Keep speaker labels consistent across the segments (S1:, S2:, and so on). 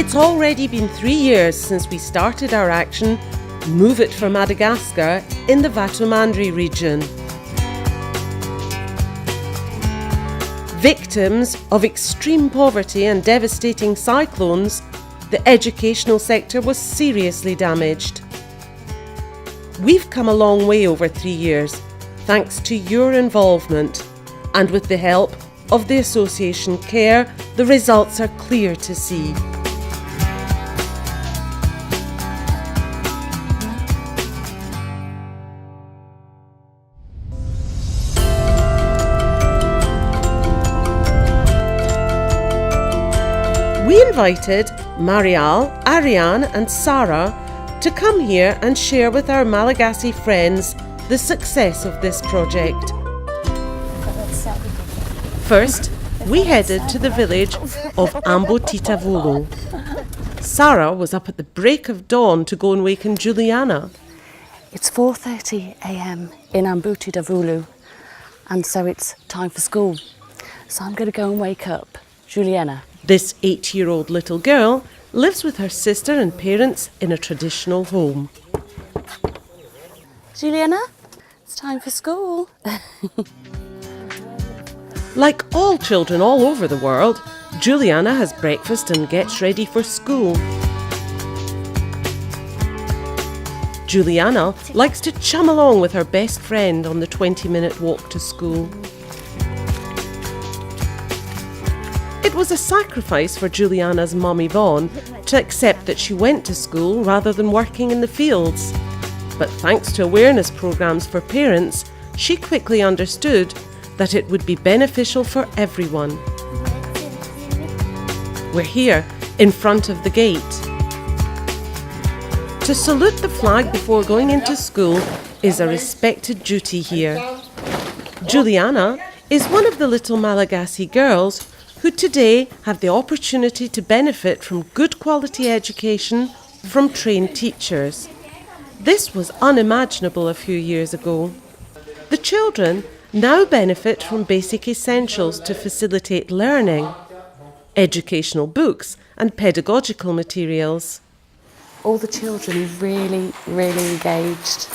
S1: It's already been 3 years since we started our action, Move It for Madagascar, in the Vatomandry region. Victims of extreme poverty and devastating cyclones, the educational sector was seriously damaged. We've come a long way over 3 years, thanks to your involvement, and with the help of the association CARE, the results are clear to see. We invited Marielle, Ariane and Sarah to come here and share with our Malagasy friends the success of this project. First, we headed to the village of Ambotitavulu. Sarah was up at the break of dawn to go and waken Juliana.
S2: It's 4:30 a.m. in Ambotitavulu, and so it's time for school. So I'm going to go and wake up Juliana.
S1: This 8-year-old little girl lives with her sister and parents in a traditional home.
S2: Juliana, it's time for school.
S1: Like all children all over the world, Juliana has breakfast and gets ready for school. Juliana likes to chum along with her best friend on the 20-minute walk to school. It was a sacrifice for Juliana's mum Yvonne to accept that she went to school rather than working in the fields. But thanks to awareness programmes for parents, she quickly understood that it would be beneficial for everyone. We're here in front of the gate. To salute the flag before going into school is a respected duty here. Juliana is one of the little Malagasy girls who today have the opportunity to benefit from good quality education from trained teachers. This was unimaginable a few years ago. The children now benefit from basic essentials to facilitate learning, educational books and pedagogical materials.
S2: All the children really engaged.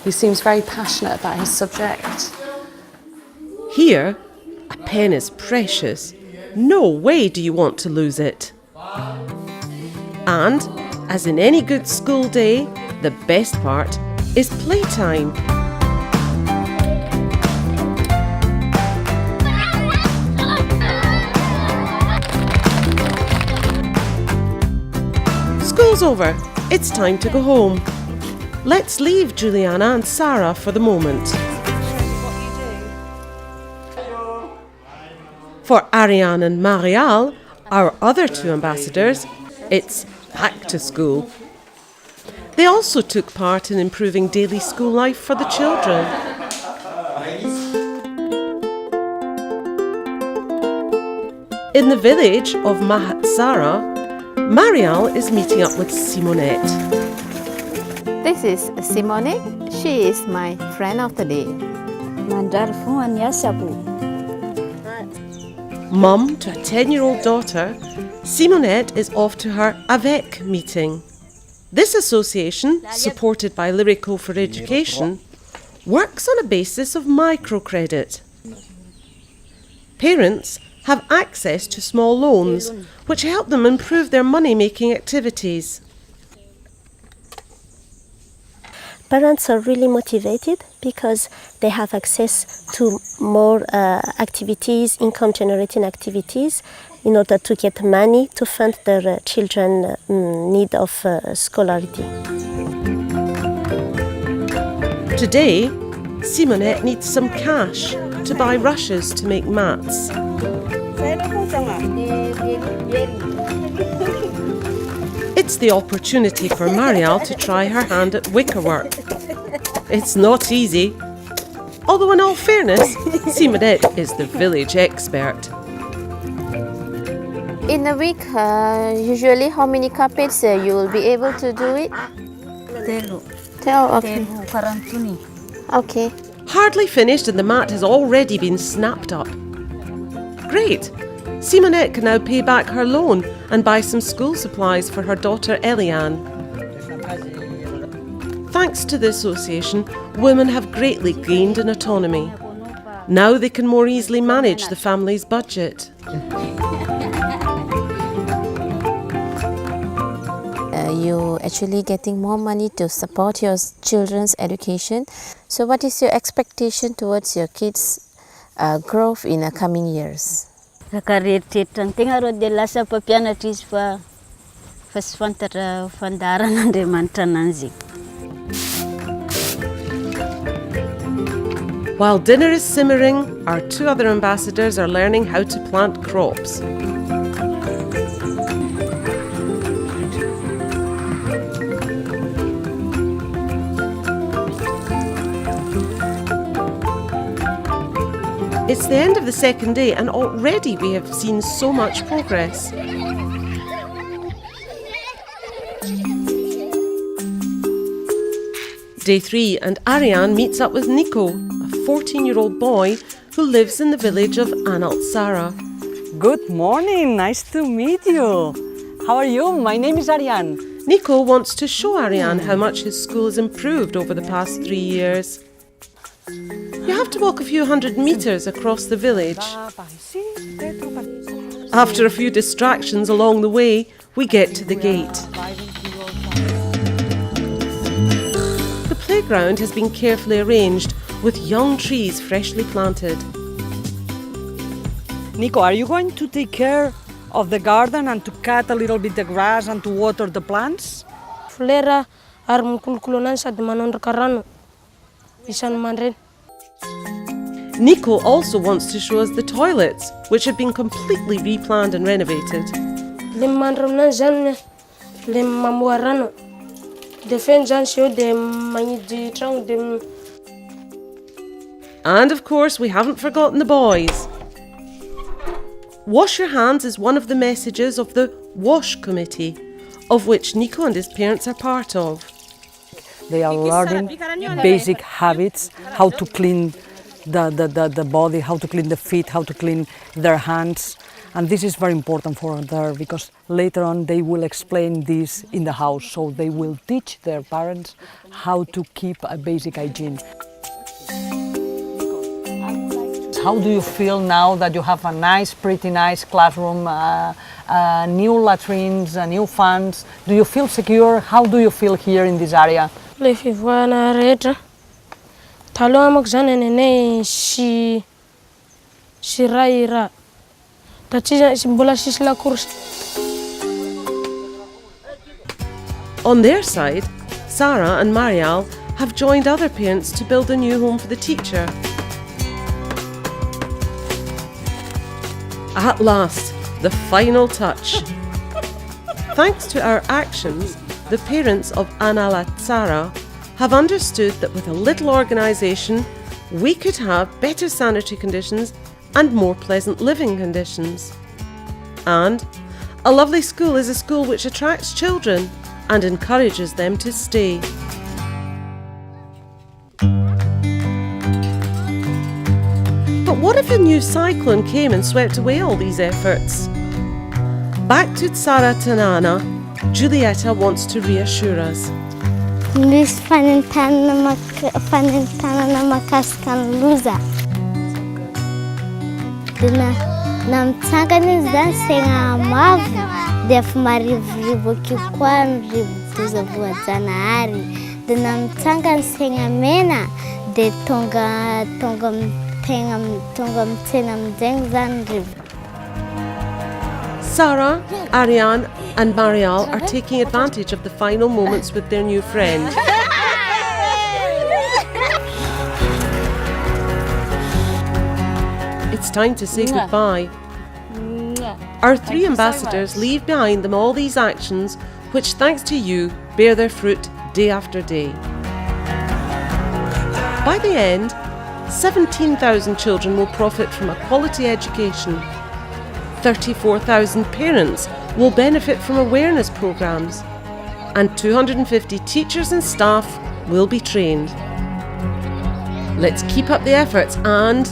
S2: He seems very passionate about his subject.
S1: Here, a pen is precious. No way do you want to lose it. And, as in any good school day, the best part is playtime. School's over. It's time to go home. Let's leave Juliana and Sarah for the moment. For Ariane and Marielle, our other two ambassadors, it's back to school. They also took part in improving daily school life for the children. In the village of Madagascar, Marielle is meeting up with Simonette.
S3: This is Simona. She is my friend of the day.
S1: Mum to a 10-year-old daughter, Simonette is off to her AVEC meeting. This association, supported by Lyreco for Education, works on a basis of microcredit. Parents have access to small loans, which help them improve their money-making activities.
S4: Parents are really motivated because they have access to more activities, income-generating activities, in order to get money to fund their children's need of scholarity.
S1: Today, Simonette needs some cash to buy rushes to make mats. It's the opportunity for Marielle to try her hand at wickerwork. It's not easy. Although in all fairness, Simonette is the village expert.
S3: In a week, usually how many carpets you will be able to do it? 10, okay. Okay.
S1: Hardly finished and the mat has already been snapped up. Great! Simona can now pay back her loan and buy some school supplies for her daughter Ariane. Thanks to the association, women have greatly gained in autonomy. Now they can more easily manage the family's budget.
S3: You actually getting more money to support your children's education. So what is your expectation towards your kids' growth in the coming years?
S1: While dinner is simmering, our two other ambassadors are learning how to plant crops. It's the end of the second day and already we have seen so much progress. Day 3 and Ariane meets up with Nico, a 14-year-old boy who lives in the village of Sarah.
S5: Good morning, nice to meet you. How are you? My name is Ariane.
S1: Nico wants to show Ariane how much his school has improved over the past 3 years. You have to walk a few hundred meters across the village. After a few distractions along the way, we get to the gate. The playground has been carefully arranged with young trees freshly planted.
S5: Nico, are you going to take care of the garden and to cut a little bit the grass and to water the plants?
S1: Nico also wants to show us the toilets, which have been completely replanned and renovated. And of course, we haven't forgotten the boys. Wash your hands is one of the messages of the WASH committee, of which Nico and his parents are part of.
S5: They are learning basic habits, how to clean the body, how to clean the feet, how to clean their hands. And this is very important for them because later on they will explain this in the house. So they will teach their parents how to keep a basic hygiene. How do you feel now that you have a nice, pretty nice classroom, new latrines, new fans? Do you feel secure? How do you feel here in this area?
S1: On their side, Sarah and Marielle have joined other parents to build a new home for the teacher. At last, the final touch. Thanks to our actions, the parents of Sarah have understood that with a little organisation, we could have better sanitary conditions and more pleasant living conditions. And a lovely school is a school which attracts children and encourages them to stay. But what if a new cyclone came and swept away all these efforts? Back to Tsara Tanana, Julieta wants to reassure us.
S6: This fanentana makaskan luza. Dina namtsangani zan senga mavu def marivrivo kikwan rivuza vuadzanari. Dina namtsangani senga mena de tonga mtena mdeng zan rivu.
S1: Sarah, Ariane and Marielle are taking advantage of the final moments with their new friend. It's time to say goodbye. Our three ambassadors leave behind them all these actions which, thanks to you, bear their fruit day after day. By the end, 17,000 children will profit from a quality education. 34,000 parents will benefit from awareness programmes, and 250 teachers and staff will be trained. Let's keep up the efforts and